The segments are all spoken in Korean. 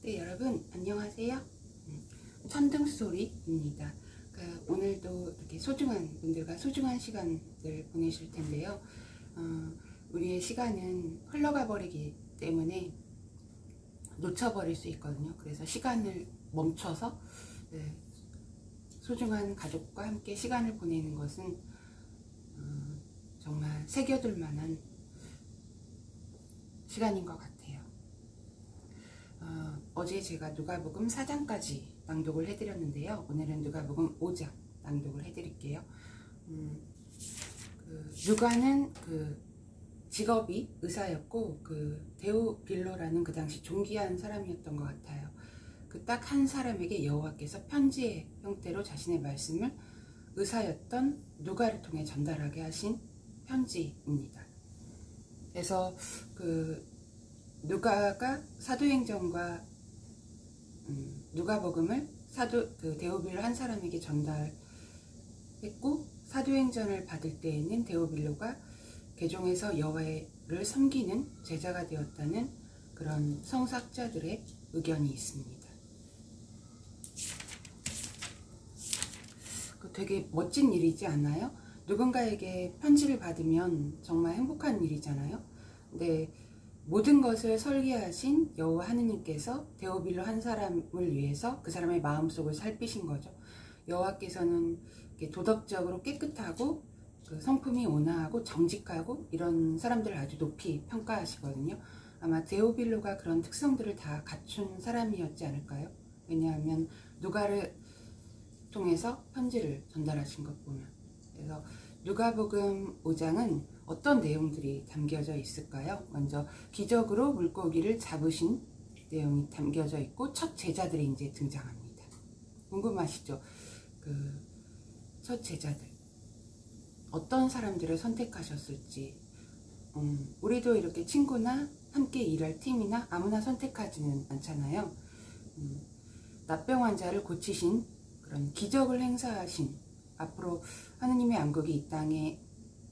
네, 여러분 안녕하세요. 천둥소리입니다. 오늘도 이렇게 소중한 분들과 소중한 시간을 보내실 텐데요. 우리의 시간은 흘러가 버리기 때문에 놓쳐버릴 수 있거든요. 그래서 시간을 멈춰서 소중한 가족과 함께 시간을 보내는 것은 정말 새겨둘 만한 시간인 것 같아요. 어제 제가 누가복음 4장까지 낭독을 해드렸는데요. 오늘은 누가복음 5장 낭독을 해드릴게요. 누가는 직업이 의사였고 데오빌로라는 그 당시 존귀한 사람이었던 것 같아요. 딱 한 사람에게 여호와께서 편지의 형태로 자신의 말씀을 의사였던 누가를 통해 전달하게 하신 편지입니다. 그래서 누가가 사도행전과 누가복음을 데오빌로 한 사람에게 전달했고, 사도행전을 받을 때에는 데오빌로가 개종해서 여호와를 섬기는 제자가 되었다는 그런 성서학자들의 의견이 있습니다. 되게 멋진 일이지 않나요? 누군가에게 편지를 받으면 정말 행복한 일이잖아요. 근데 모든 것을 설계하신 여호와 하느님께서 데오빌로 한 사람을 위해서 그 사람의 마음속을 살피신 거죠. 여호와께서는 도덕적으로 깨끗하고 성품이 온화하고 정직하고 이런 사람들을 아주 높이 평가하시거든요. 아마 데오빌로가 그런 특성들을 다 갖춘 사람이었지 않을까요? 왜냐하면 누가를 통해서 편지를 전달하신 것 보면. 그래서 누가복음 5장은 어떤 내용들이 담겨져 있을까요? 먼저 기적으로 물고기를 잡으신 내용이 담겨져 있고, 첫 제자들이 이제 등장합니다. 궁금하시죠? 첫 제자들 어떤 사람들을 선택하셨을지. 우리도 이렇게 친구나 함께 일할 팀이나 아무나 선택하지는 않잖아요. 납병 환자를 고치신 그런 기적을 행사하신, 앞으로 하느님의 왕국이 이 땅에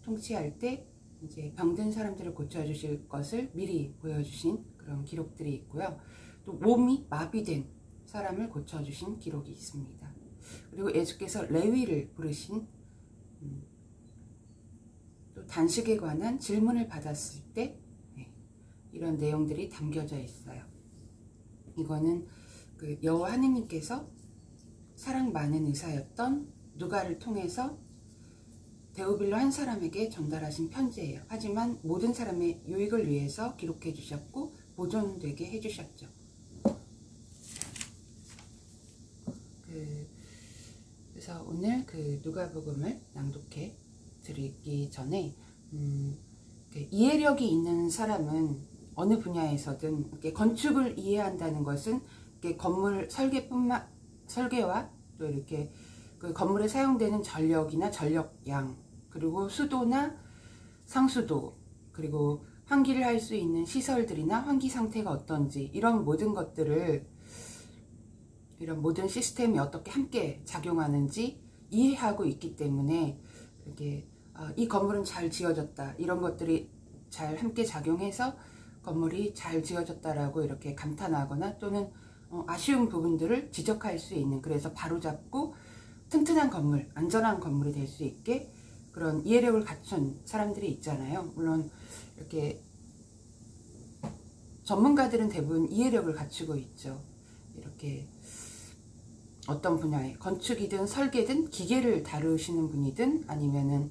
통치할 때 이제 병든 사람들을 고쳐주실 것을 미리 보여주신 그런 기록들이 있고요. 또 몸이 마비된 사람을 고쳐주신 기록이 있습니다. 그리고 예수께서 레위를 부르신, 또 단식에 관한 질문을 받았을 때 이런 내용들이 담겨져 있어요. 이거는 여호와 하느님께서 사랑 많은 의사였던 누가를 통해서 데오빌로 한 사람에게 전달하신 편지예요. 하지만 모든 사람의 유익을 위해서 기록해 주셨고 보존되게 해주셨죠. 그래서 오늘 누가복음을 낭독해 드리기 전에 이해력이 있는 사람은 어느 분야에서든 건축을 이해한다는 것은 건물 설계와 또 이렇게 건물에 사용되는 전력이나 전력량, 그리고 수도나 상수도, 그리고 환기를 할 수 있는 시설들이나 환기 상태가 어떤지, 이런 모든 것들을, 이런 모든 시스템이 어떻게 함께 작용하는지 이해하고 있기 때문에 이렇게 이 건물은 잘 지어졌다, 이런 것들이 잘 함께 작용해서 건물이 잘 지어졌다라고 이렇게 감탄하거나 또는 아쉬운 부분들을 지적할 수 있는, 그래서 바로잡고 튼튼한 건물, 안전한 건물이 될 수 있게 그런 이해력을 갖춘 사람들이 있잖아요. 물론 이렇게 전문가들은 대부분 이해력을 갖추고 있죠. 이렇게 어떤 분야에, 건축이든 설계든 기계를 다루시는 분이든 아니면은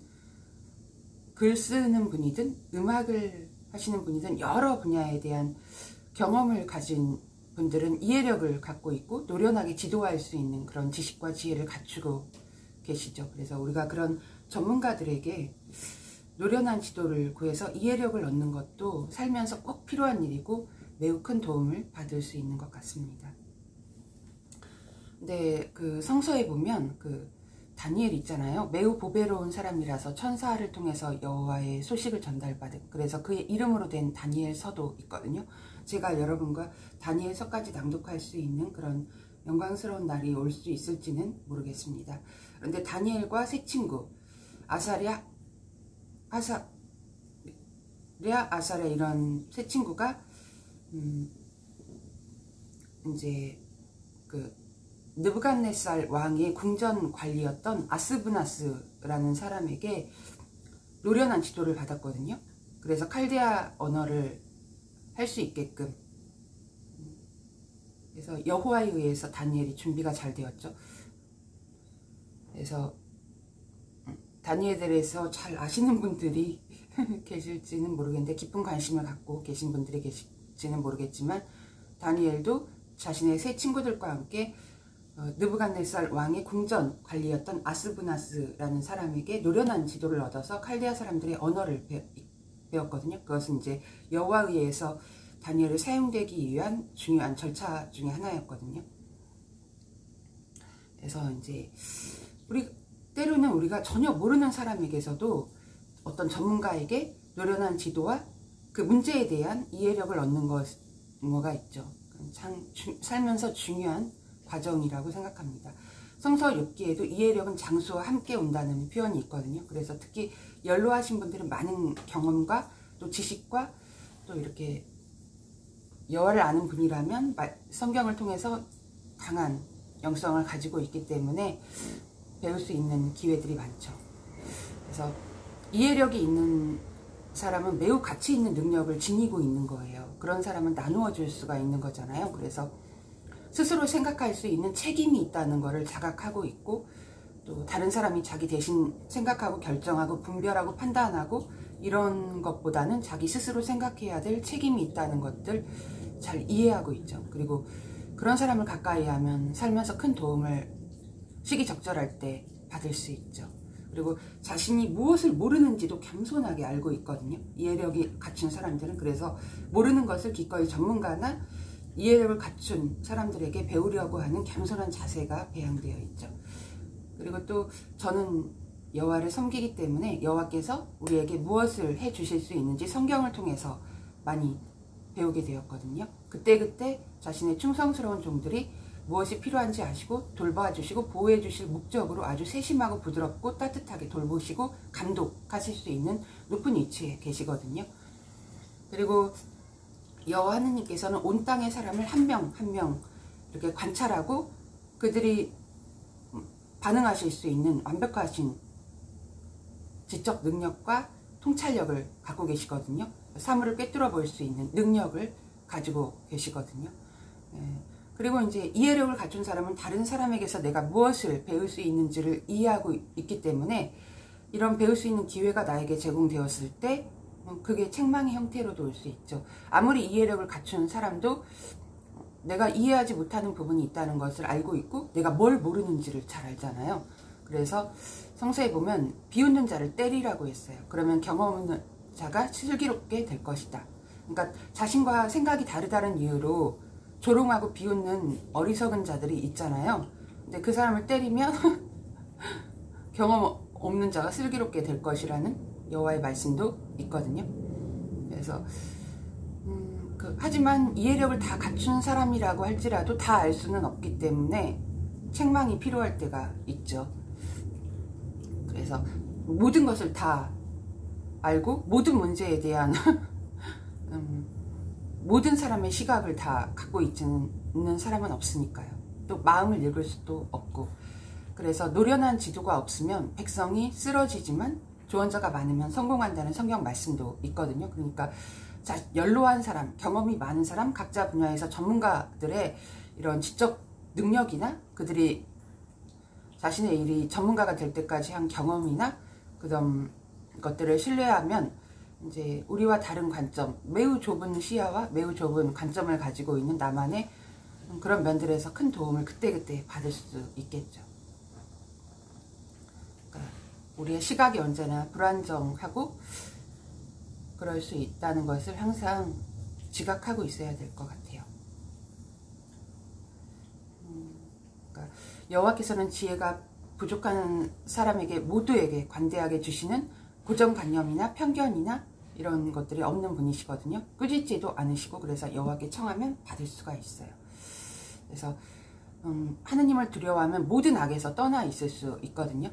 글 쓰는 분이든 음악을 하시는 분이든 여러 분야에 대한 경험을 가진 분들은 이해력을 갖고 있고 노련하게 지도할 수 있는 그런 지식과 지혜를 갖추고 계시죠. 그래서 우리가 그런 전문가들에게 노련한 지도를 구해서 이해력을 얻는 것도 살면서 꼭 필요한 일이고 매우 큰 도움을 받을 수 있는 것 같습니다. 근데 성서에 보면 다니엘 있잖아요. 매우 보배로운 사람이라서 천사를 통해서 여호와의 소식을 전달받은, 그래서 그의 이름으로 된 다니엘 서도 있거든요. 제가 여러분과 다니엘서까지 낭독할 수 있는 그런 영광스러운 날이 올 수 있을지는 모르겠습니다. 그런데 다니엘과 세 친구 아사랴, 이런 세 친구가 이제 그 느부갓네살 왕의 궁전 관리였던 아스브나스라는 사람에게 노련한 지도를 받았거든요. 그래서 칼데아 언어를 할 수 있게끔, 그래서 여호와에 의해서 다니엘이 준비가 잘 되었죠. 그래서 다니엘에 대해서 잘 아시는 분들이 계실지는 모르겠는데, 깊은 관심을 갖고 계신 분들이 계실지는 모르겠지만, 다니엘도 자신의 세 친구들과 함께 느부갓네살 왕의 궁전 관리였던 아스브나스라는 사람에게 노련한 지도를 얻어서 칼데아 사람들의 언어를 배웠거든요. 그것은 이제 여호와에 의해서 다니엘을 사용되기 위한 중요한 절차 중에 하나였거든요. 그래서 이제 때로는 우리가 전혀 모르는 사람에게서도 어떤 전문가에게 노련한 지도와 그 문제에 대한 이해력을 얻는 거가 있죠. 참 살면서 중요한 과정이라고 생각합니다. 성서 욥기에도 이해력은 장수와 함께 온다는 표현이 있거든요. 그래서 특히 연로하신 분들은 많은 경험과 또 지식과 또 이렇게 여호와를 아는 분이라면 성경을 통해서 강한 영성을 가지고 있기 때문에 배울 수 있는 기회들이 많죠. 그래서 이해력이 있는 사람은 매우 가치 있는 능력을 지니고 있는 거예요. 그런 사람은 나누어 줄 수가 있는 거잖아요. 그래서 스스로 생각할 수 있는 책임이 있다는 것을 자각하고 있고, 또 다른 사람이 자기 대신 생각하고 결정하고 분별하고 판단하고 이런 것보다는 자기 스스로 생각해야 될 책임이 있다는 것들 잘 이해하고 있죠. 그리고 그런 사람을 가까이 하면 살면서 큰 도움을 시기적절할 때 받을 수 있죠. 그리고 자신이 무엇을 모르는지도 겸손하게 알고 있거든요. 이해력이 갖춘 사람들은. 그래서 모르는 것을 기꺼이 전문가나 이해력을 갖춘 사람들에게 배우려고 하는 겸손한 자세가 배양되어 있죠. 그리고 또 저는 여호와를 섬기기 때문에 여호와께서 우리에게 무엇을 해 주실 수 있는지 성경을 통해서 많이 배우게 되었거든요. 그때그때 자신의 충성스러운 종들이 무엇이 필요한지 아시고 돌봐 주시고 보호해 주실 목적으로 아주 세심하고 부드럽고 따뜻하게 돌보시고 감독하실 수 있는 높은 위치에 계시거든요. 그리고 여호와 하느님께서는 온 땅의 사람을 한 명 한 명 이렇게 관찰하고 그들이 반응하실 수 있는 완벽하신 지적 능력과 통찰력을 갖고 계시거든요. 사물을 꿰뚫어 볼 수 있는 능력을 가지고 계시거든요. 그리고 이제 이해력을 갖춘 사람은 다른 사람에게서 내가 무엇을 배울 수 있는지를 이해하고 있기 때문에 이런 배울 수 있는 기회가 나에게 제공되었을 때 그게 책망의 형태로도 올 수 있죠. 아무리 이해력을 갖춘 사람도 내가 이해하지 못하는 부분이 있다는 것을 알고 있고 내가 뭘 모르는지를 잘 알잖아요. 그래서 성서에 보면 비웃는 자를 때리라고 했어요. 그러면 경험 없는 자가 슬기롭게 될 것이다. 그러니까 자신과 생각이 다르다는 이유로 조롱하고 비웃는 어리석은 자들이 있잖아요. 근데 그 사람을 때리면 경험 없는 자가 슬기롭게 될 것이라는 여호와의 말씀도 있거든요. 그래서 하지만 이해력을 다 갖춘 사람이라고 할지라도 다 알 수는 없기 때문에 책망이 필요할 때가 있죠. 그래서 모든 것을 다 알고 모든 문제에 대한 모든 사람의 시각을 다 갖고 있는 사람은 없으니까요. 또 마음을 읽을 수도 없고. 그래서 노련한 지도가 없으면 백성이 쓰러지지만 조언자가 많으면 성공한다는 성경 말씀도 있거든요. 그러니까 연로한 사람, 경험이 많은 사람, 각자 분야에서 전문가들의 이런 지적 능력이나 그들이 자신의 일이 전문가가 될 때까지 한 경험이나 그런 것들을 신뢰하면 이제 우리와 다른 관점, 매우 좁은 시야와 매우 좁은 관점을 가지고 있는 나만의 그런 면들에서 큰 도움을 그때그때 받을 수 있겠죠. 그러니까 우리의 시각이 언제나 불안정하고 그럴 수 있다는 것을 항상 지각하고 있어야 될 것 같아요. 그러니까 여호와께서는 지혜가 부족한 사람에게 모두에게 관대하게 주시는 고정관념이나 편견이나 이런 것들이 없는 분이시거든요. 꾸짖지도 않으시고 그래서 여호와께 청하면 받을 수가 있어요. 그래서 하느님을 두려워하면 모든 악에서 떠나 있을 수 있거든요.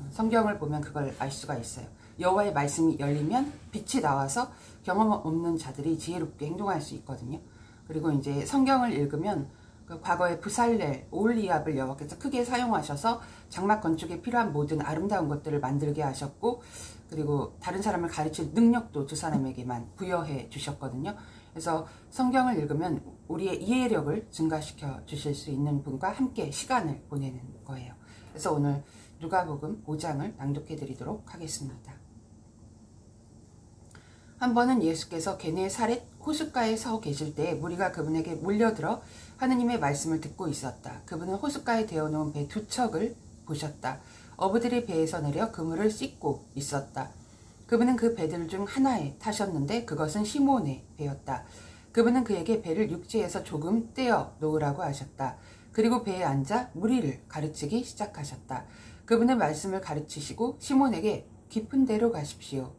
성경을 보면 그걸 알 수가 있어요. 여호와의 말씀이 열리면 빛이 나와서 경험 없는 자들이 지혜롭게 행동할 수 있거든요. 그리고 이제 성경을 읽으면 그 과거에 부살렐, 오올리압을 여호와께서 크게 사용하셔서 장막 건축에 필요한 모든 아름다운 것들을 만들게 하셨고, 그리고 다른 사람을 가르칠 능력도 두 사람에게만 부여해 주셨거든요. 그래서 성경을 읽으면 우리의 이해력을 증가시켜 주실 수 있는 분과 함께 시간을 보내는 거예요. 그래서 오늘 누가복음 5장을 낭독해 드리도록 하겠습니다. 한 번은 예수께서 게네사렛 호숫가에 서 계실 때 무리가 그분에게 몰려들어 하느님의 말씀을 듣고 있었다. 그분은 호숫가에 대어놓은 배 두 척을 보셨다. 어부들이 배에서 내려 그물을 씻고 있었다. 그분은 그 배들 중 하나에 타셨는데 그것은 시몬의 배였다. 그분은 그에게 배를 육지에서 조금 떼어 놓으라고 하셨다. 그리고 배에 앉아 무리를 가르치기 시작하셨다. 그분은 말씀을 가르치시고 시몬에게 깊은 데로 가십시오.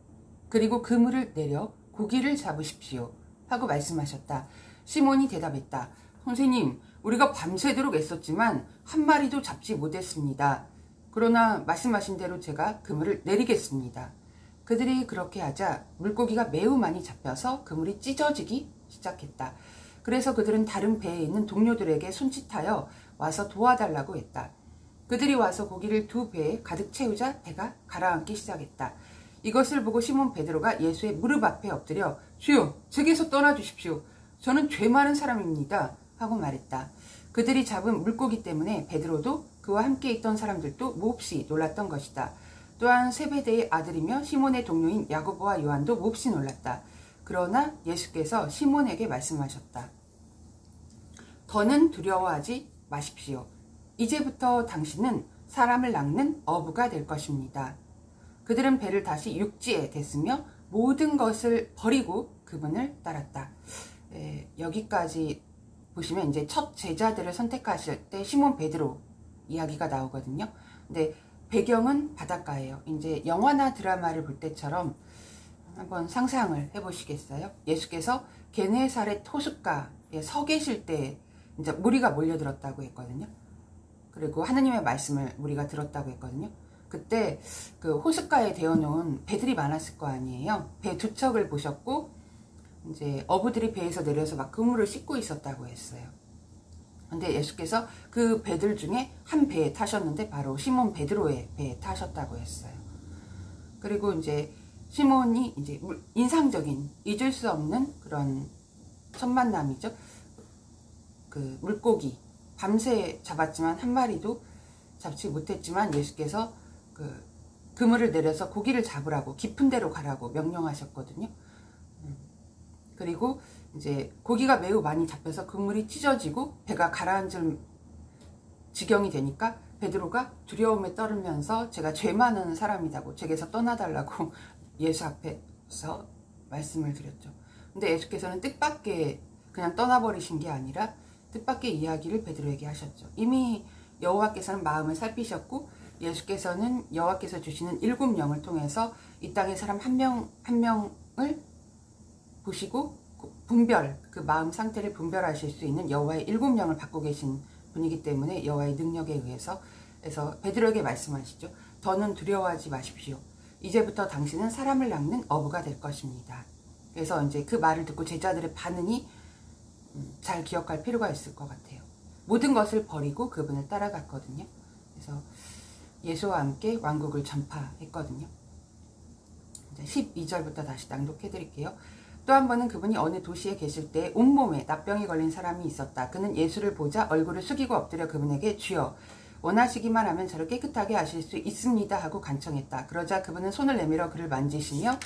그리고 그물을 내려 고기를 잡으십시오. 하고 말씀하셨다. 시몬이 대답했다. 선생님, 우리가 밤새도록 애썼지만 한 마리도 잡지 못했습니다. 그러나 말씀하신 대로 제가 그물을 내리겠습니다. 그들이 그렇게 하자 물고기가 매우 많이 잡혀서 그물이 찢어지기 시작했다. 그래서 그들은 다른 배에 있는 동료들에게 손짓하여 와서 도와달라고 했다. 그들이 와서 고기를 두 배에 가득 채우자 배가 가라앉기 시작했다. 이것을 보고 시몬 베드로가 예수의 무릎 앞에 엎드려 주여, 제게서 떠나주십시오. 저는 죄 많은 사람입니다. 하고 말했다. 그들이 잡은 물고기 때문에 베드로도 그와 함께 있던 사람들도 몹시 놀랐던 것이다. 또한 세베대의 아들이며 시몬의 동료인 야고보와 요한도 몹시 놀랐다. 그러나 예수께서 시몬에게 말씀하셨다. 더는 두려워하지 마십시오. 이제부터 당신은 사람을 낚는 어부가 될 것입니다. 그들은 배를 다시 육지에 댔으며 모든 것을 버리고 그분을 따랐다. 여기까지 보시면 이제 첫 제자들을 선택하실 때 시몬 베드로 이야기가 나오거든요. 근데 배경은 바닷가예요. 이제 영화나 드라마를 볼 때처럼 한번 상상을 해보시겠어요? 예수께서 게네사렛 호숫가에 서 계실 때 이제 무리가 몰려들었다고 했거든요. 그리고 하느님의 말씀을 무리가 들었다고 했거든요. 그때 그 호숫가에 대어놓은 배들이 많았을 거 아니에요. 배 두 척을 보셨고 이제 어부들이 배에서 내려서 막 그물을 씻고 있었다고 했어요. 근데 예수께서 그 배들 중에 한 배에 타셨는데 바로 시몬 베드로의 배에 타셨다고 했어요. 그리고 이제 시몬이 이제 인상적인 잊을 수 없는 그런 첫 만남이죠. 그 물고기 밤새 잡았지만 한 마리도 잡지 못했지만 예수께서 그 그물을 내려서 고기를 잡으라고 깊은 데로 가라고 명령하셨거든요. 그리고 이제 고기가 매우 많이 잡혀서 그물이 찢어지고 배가 가라앉을 지경이 되니까 베드로가 두려움에 떨면서 제가 죄 많은 사람이라고 제게서 떠나달라고 예수 앞에서 말씀을 드렸죠. 근데 예수께서는 뜻밖의 그냥 떠나버리신 게 아니라 뜻밖의 이야기를 베드로에게 하셨죠. 이미 여호와께서는 마음을 살피셨고 예수께서는 여호와께서 주시는 7영을 통해서 이 땅의 사람 한 명 한 명을 보시고 분별, 그 마음 상태를 분별하실 수 있는 여호와의 7영을 받고 계신 분이기 때문에 여호와의 능력에 의해서 그래서 베드로에게 말씀하시죠. 더는 두려워하지 마십시오. 이제부터 당신은 사람을 낚는 어부가 될 것입니다. 그래서 이제 그 말을 듣고 제자들의 반응이 잘 기억할 필요가 있을 것 같아요. 모든 것을 버리고 그분을 따라갔거든요. 그래서 예수와 함께 왕국을 전파했거든요. 12절부터 다시 낭독해 드릴게요. 또 한 번은 그분이 어느 도시에 계실 때 온몸에 납병이 걸린 사람이 있었다. 그는 예수를 보자 얼굴을 숙이고 엎드려 그분에게 주여 원하시기만 하면 저를 깨끗하게 하실 수 있습니다 하고 간청했다. 그러자 그분은 손을 내밀어 그를 만지시며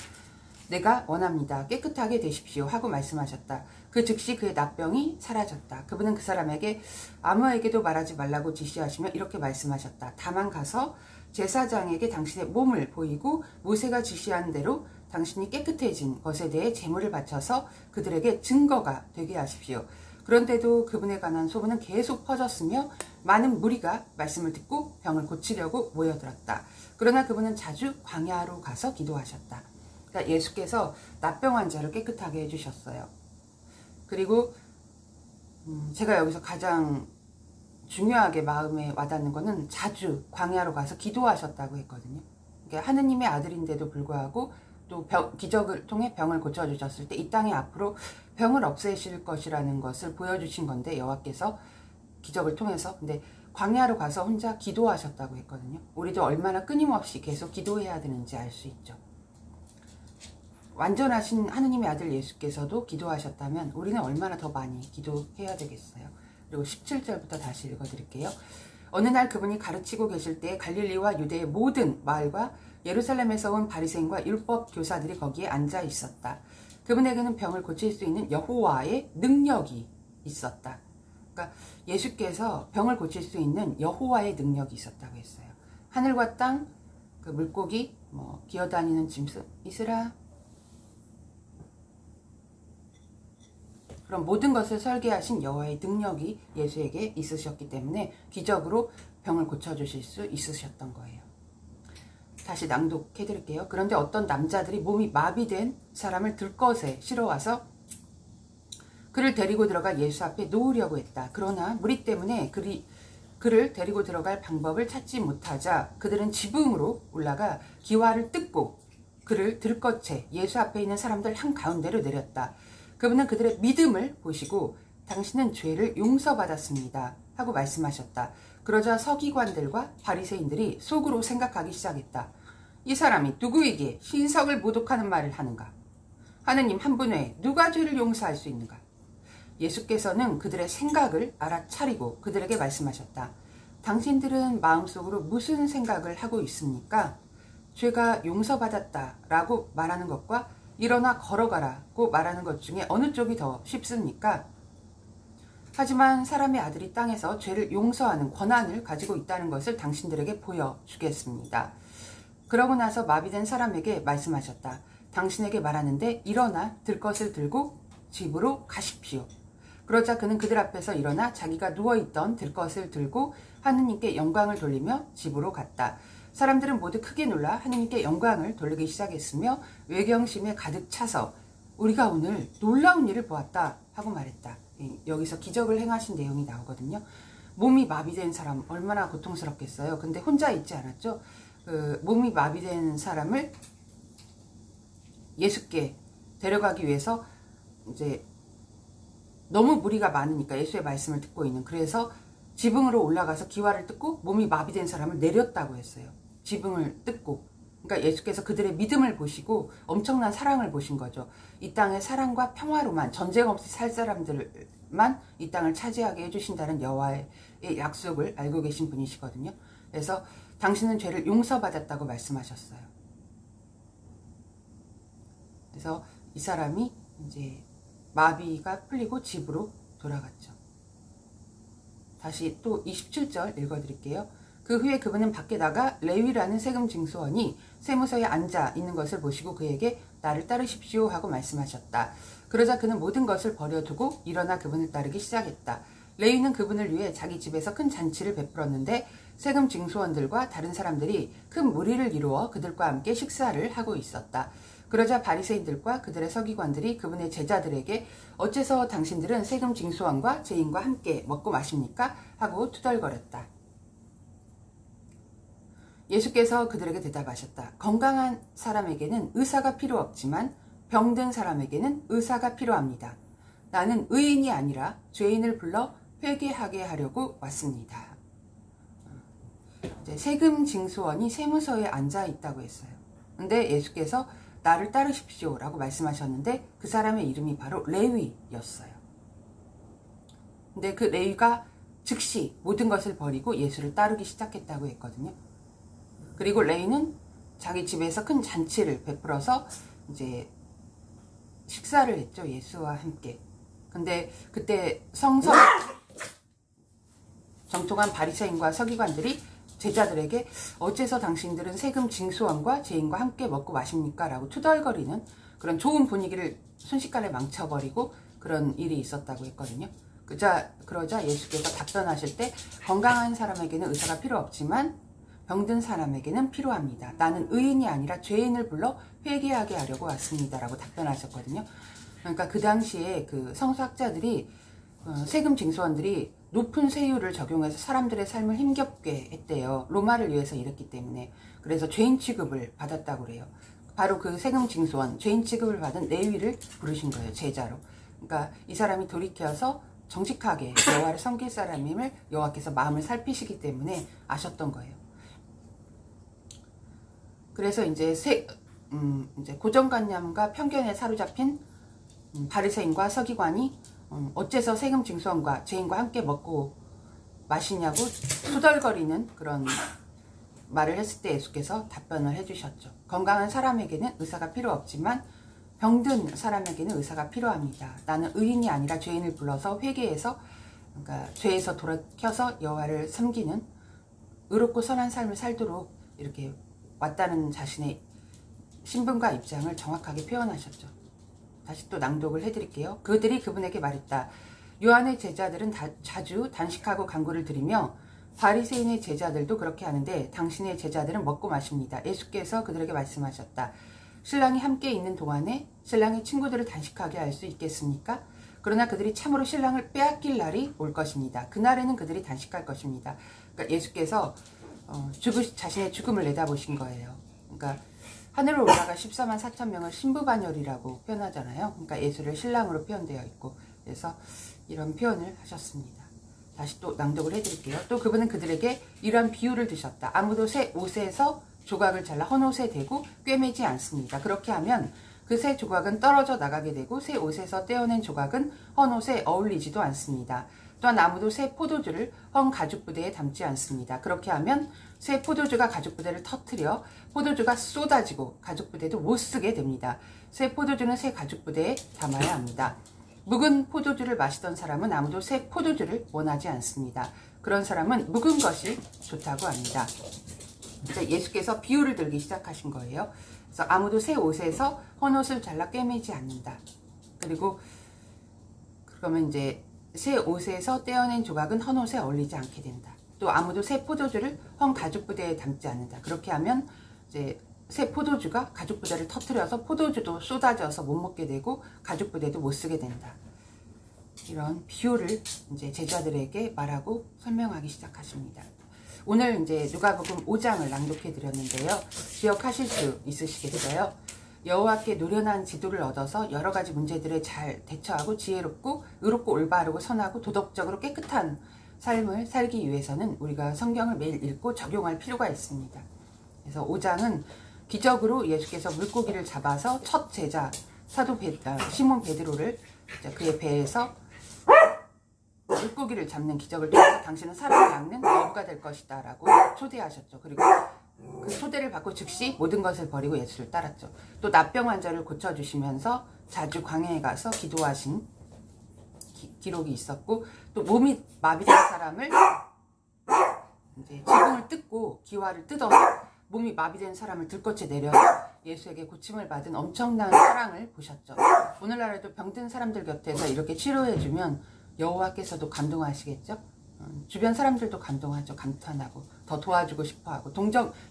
내가 원합니다. 깨끗하게 되십시오 하고 말씀하셨다. 그 즉시 그의 납병이 사라졌다. 그분은 그 사람에게 아무에게도 말하지 말라고 지시하시며 이렇게 말씀하셨다. 다만 가서 제사장에게 당신의 몸을 보이고 모세가 지시한 대로 당신이 깨끗해진 것에 대해 제물을 바쳐서 그들에게 증거가 되게 하십시오. 그런데도 그분에 관한 소문은 계속 퍼졌으며 많은 무리가 말씀을 듣고 병을 고치려고 모여들었다. 그러나 그분은 자주 광야로 가서 기도하셨다. 그러니까 예수께서 납병 환자를 깨끗하게 해주셨어요. 그리고 제가 여기서 가장 중요하게 마음에 와닿는 거는 자주 광야로 가서 기도하셨다고 했거든요. 그러니까 하느님의 아들인데도 불구하고 또 기적을 통해 병을 고쳐주셨을 때 이 땅에 앞으로 병을 없애실 것이라는 것을 보여주신 건데 여호와께서 기적을 통해서. 근데 광야로 가서 혼자 기도하셨다고 했거든요. 우리도 얼마나 끊임없이 계속 기도해야 되는지 알 수 있죠. 완전하신 하느님의 아들 예수께서도 기도하셨다면 우리는 얼마나 더 많이 기도해야 되겠어요. 그리고 17절부터 다시 읽어드릴게요. 어느 날 그분이 가르치고 계실 때 갈릴리와 유대의 모든 마을과 예루살렘에서 온 바리새인과 율법 교사들이 거기에 앉아 있었다. 그분에게는 병을 고칠 수 있는 여호와의 능력이 있었다. 그러니까 예수께서 병을 고칠 수 있는 여호와의 능력이 있었다고 했어요. 하늘과 땅, 그 물고기, 기어다니는 짐승, 이스라, 그런 모든 것을 설계하신 여호와의 능력이 예수에게 있으셨기 때문에 기적으로 병을 고쳐주실 수 있으셨던 거예요. 다시 낭독해 드릴게요. 그런데 어떤 남자들이 몸이 마비된 사람을 들것에 실어와서 그를 데리고 들어가 예수 앞에 놓으려고 했다. 그러나 무리 때문에 그를 데리고 들어갈 방법을 찾지 못하자 그들은 지붕으로 올라가 기와를 뜯고 그를 들것에 예수 앞에 있는 사람들 한가운데로 내렸다. 그분은 그들의 믿음을 보시고 당신은 죄를 용서받았습니다 하고 말씀하셨다. 그러자 서기관들과 바리새인들이 속으로 생각하기 시작했다. 이 사람이 누구에게 신석을 모독하는 말을 하는가? 하느님 한 분 외에 누가 죄를 용서할 수 있는가? 예수께서는 그들의 생각을 알아차리고 그들에게 말씀하셨다. 당신들은 마음속으로 무슨 생각을 하고 있습니까? 죄가 용서받았다라고 말하는 것과 일어나 걸어가라고 말하는 것 중에 어느 쪽이 더 쉽습니까? 하지만 사람의 아들이 땅에서 죄를 용서하는 권한을 가지고 있다는 것을 당신들에게 보여주겠습니다. 그러고 나서 마비된 사람에게 말씀하셨다. 당신에게 말하는데 일어나 들것을 들고 집으로 가십시오. 그러자 그는 그들 앞에서 일어나 자기가 누워있던 들것을 들고 하느님께 영광을 돌리며 집으로 갔다. 사람들은 모두 크게 놀라 하느님께 영광을 돌리기 시작했으며 외경심에 가득 차서 우리가 오늘 놀라운 일을 보았다 하고 말했다. 여기서 기적을 행하신 내용이 나오거든요. 몸이 마비된 사람 얼마나 고통스럽겠어요. 근데 혼자 있지 않았죠. 몸이 마비된 사람을 예수께 데려가기 위해서 이제 너무 무리가 많으니까 예수의 말씀을 듣고 있는, 그래서 지붕으로 올라가서 기와를 뜯고 몸이 마비된 사람을 내렸다고 했어요. 지붕을 뜯고. 그러니까 예수께서 그들의 믿음을 보시고 엄청난 사랑을 보신 거죠. 이 땅의 사랑과 평화로만, 전쟁 없이 살 사람들만 이 땅을 차지하게 해주신다는 여호와의 약속을 알고 계신 분이시거든요. 그래서 당신은 죄를 용서받았다고 말씀하셨어요. 그래서 이 사람이 이제 마비가 풀리고 집으로 돌아갔죠. 다시 또 27절 읽어드릴게요. 그 후에 그분은 밖에 나가 레위라는 세금 징수원이 세무서에 앉아 있는 것을 보시고 그에게 나를 따르십시오 하고 말씀하셨다. 그러자 그는 모든 것을 버려두고 일어나 그분을 따르기 시작했다. 레위는 그분을 위해 자기 집에서 큰 잔치를 베풀었는데 세금 징수원들과 다른 사람들이 큰 무리를 이루어 그들과 함께 식사를 하고 있었다. 그러자 바리새인들과 그들의 서기관들이 그분의 제자들에게 어째서 당신들은 세금 징수원과 죄인과 함께 먹고 마십니까? 하고 투덜거렸다. 예수께서 그들에게 대답하셨다. 건강한 사람에게는 의사가 필요 없지만 병든 사람에게는 의사가 필요합니다. 나는 의인이 아니라 죄인을 불러 회개하게 하려고 왔습니다. 이제 세금 징수원이 세무서에 앉아 있다고 했어요. 근데 예수께서 나를 따르십시오 라고 말씀하셨는데 그 사람의 이름이 바로 레위였어요. 근데 그 레위가 즉시 모든 것을 버리고 예수를 따르기 시작했다고 했거든요. 그리고 레위는 자기 집에서 큰 잔치를 베풀어서 이제 식사를 했죠. 예수와 함께. 근데 그때 성서 정통한 바리새인과 서기관들이 제자들에게 어째서 당신들은 세금 징수원과 죄인과 함께 먹고 마십니까? 라고 투덜거리는 그런 좋은 분위기를 순식간에 망쳐버리고 그런 일이 있었다고 했거든요. 그러자 예수께서 답변하실 때 건강한 사람에게는 의사가 필요 없지만 병든 사람에게는 필요합니다. 나는 의인이 아니라 죄인을 불러 회개하게 하려고 왔습니다. 라고 답변하셨거든요. 그러니까 그 당시에 그 성서학자들이 세금 징수원들이 높은 세율을 적용해서 사람들의 삶을 힘겹게 했대요. 로마를 위해서 일했기 때문에. 그래서 죄인 취급을 받았다고 그래요. 바로 그 세금 징수원, 죄인 취급을 받은 레위를 부르신 거예요. 제자로. 그러니까 이 사람이 돌이켜서 정직하게 여호와를 섬길 사람임을 여호와께서 마음을 살피시기 때문에 아셨던 거예요. 그래서 이제 이제 고정관념과 편견에 사로잡힌 바리새인과 서기관이 어째서 세금 징수함과 죄인과 함께 먹고 마시냐고 투덜거리는 그런 말을 했을 때 예수께서 답변을 해주셨죠. 건강한 사람에게는 의사가 필요 없지만 병든 사람에게는 의사가 필요합니다. 나는 의인이 아니라 죄인을 불러서 회개해서, 그러니까 죄에서 돌이켜서 여호와를 섬기는 의롭고 선한 삶을 살도록 이렇게 왔다는 자신의 신분과 입장을 정확하게 표현하셨죠. 다시 또 낭독을 해드릴게요. 그들이 그분에게 말했다. 요한의 제자들은 자주 단식하고 간구를 드리며 바리새인의 제자들도 그렇게 하는데 당신의 제자들은 먹고 마십니다. 예수께서 그들에게 말씀하셨다. 신랑이 함께 있는 동안에 신랑의 친구들을 단식하게 할 수 있겠습니까? 그러나 그들이 참으로 신랑을 빼앗길 날이 올 것입니다. 그날에는 그들이 단식할 것입니다. 그러니까 예수께서 자신의 죽음을 내다보신 거예요. 그러니까 하늘로 올라가 14만 4천 명을 신부반열이라고 표현하잖아요. 그러니까 예수를 신랑으로 표현되어 있고, 그래서 이런 표현을 하셨습니다. 다시 또 낭독을 해드릴게요. 또 그분은 그들에게 이러한 비유를 드셨다. 아무도 새 옷에서 조각을 잘라 헌 옷에 대고 꿰매지 않습니다. 그렇게 하면 그 새 조각은 떨어져 나가게 되고 새 옷에서 떼어낸 조각은 헌 옷에 어울리지도 않습니다. 또한 아무도 새 포도주를 헌 가죽 부대에 담지 않습니다. 그렇게 하면 새 포도주가 가죽 부대를 터뜨려 포도주가 쏟아지고 가죽 부대도 못 쓰게 됩니다. 새 포도주는 새 가죽 부대에 담아야 합니다. 묵은 포도주를 마시던 사람은 아무도 새 포도주를 원하지 않습니다. 그런 사람은 묵은 것이 좋다고 합니다. 이제 예수께서 비유를 들기 시작하신 거예요. 그래서 아무도 새 옷에서 헌 옷을 잘라 꿰매지 않는다. 그리고 그러면 이제 새 옷에서 떼어낸 조각은 헌 옷에 어울리지 않게 된다. 또 아무도 새 포도주를 헌 가죽 부대에 담지 않는다. 그렇게 하면 이제 새 포도주가 가죽 부대를 터뜨려서 포도주도 쏟아져서 못 먹게 되고 가죽 부대도 못 쓰게 된다. 이런 비유를 이제 제자들에게 말하고 설명하기 시작하십니다. 오늘 이제 누가복음 5장을 낭독해 드렸는데요. 기억하실 수 있으시겠어요? 여호와께 노련한 지도를 얻어서 여러 가지 문제들에 잘 대처하고 지혜롭고 의롭고 올바르고 선하고 도덕적으로 깨끗한 삶을 살기 위해서는 우리가 성경을 매일 읽고 적용할 필요가 있습니다. 그래서 5장은 기적으로 예수께서 물고기를 잡아서 첫 제자 시몬 베드로를 그의 배에서 물고기를 잡는 기적을 통해서 당신은 사람을 낚는 어부가 될 것이다 라고 초대하셨죠. 그리고 그 초대를 받고 즉시 모든 것을 버리고 예수를 따랐죠. 또 납병 환자를 고쳐주시면서 자주 광야에 가서 기도하신 기록이 있었고, 또 몸이 마비된 사람을 이제 지붕을 뜯고 기와를 뜯어서 몸이 마비된 사람을 들것에 내려서 예수에게 고침을 받은 엄청난 사랑을 보셨죠. 오늘날에도 병든 사람들 곁에서 이렇게 치료해주면 여호와께서도 감동하시겠죠. 주변 사람들도 감동하죠. 감탄하고 더 도와주고 싶어하고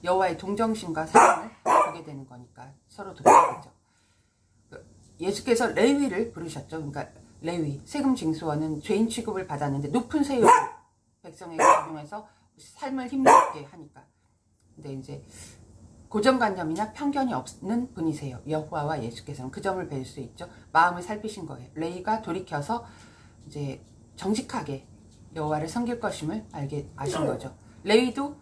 여호와의 동정심과 사랑을 보게 되는 거니까 서로 돕겠죠. 예수께서 레위를 부르셨죠. 그러니까 레위 세금 징수원은 죄인 취급을 받았는데 높은 세율을 백성에게 적용해서 삶을 힘들게 하니까. 근데 이제 고정관념이나 편견이 없는 분이세요. 여호와와 예수께서는 그 점을 뵐 수 있죠. 마음을 살피신 거예요. 레위가 돌이켜서 이제 정직하게 여호와를 섬길 것임을 아신 거죠. 레위도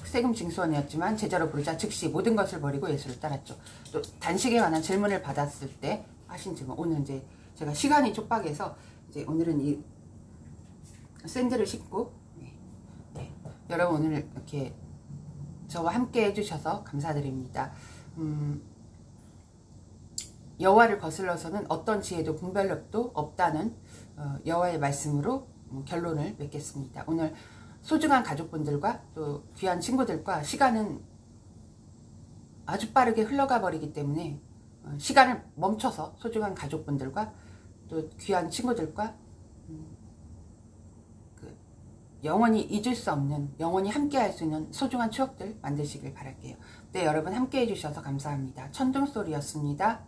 세금 징수원이었지만 제자로 부르자 즉시 모든 것을 버리고 예수를 따랐죠. 또 단식에 관한 질문을 받았을 때 하신 질문, 오늘 이제 제가 시간이 촉박해서 이제 오늘은 이 샌들을 신고 여러분 오늘 이렇게 저와 함께 해주셔서 감사드립니다. 여호와를 거슬러서는 어떤 지혜도 분별력도 없다는 여호와의 말씀으로 결론을 맺겠습니다. 오늘 소중한 가족분들과 또 귀한 친구들과 시간은 아주 빠르게 흘러가 버리기 때문에 시간을 멈춰서 소중한 가족분들과 또 귀한 친구들과 영원히 잊을 수 없는, 영원히 함께 할 수 있는 소중한 추억들 만드시길 바랄게요. 네, 여러분 함께 해주셔서 감사합니다. 천둥소리였습니다.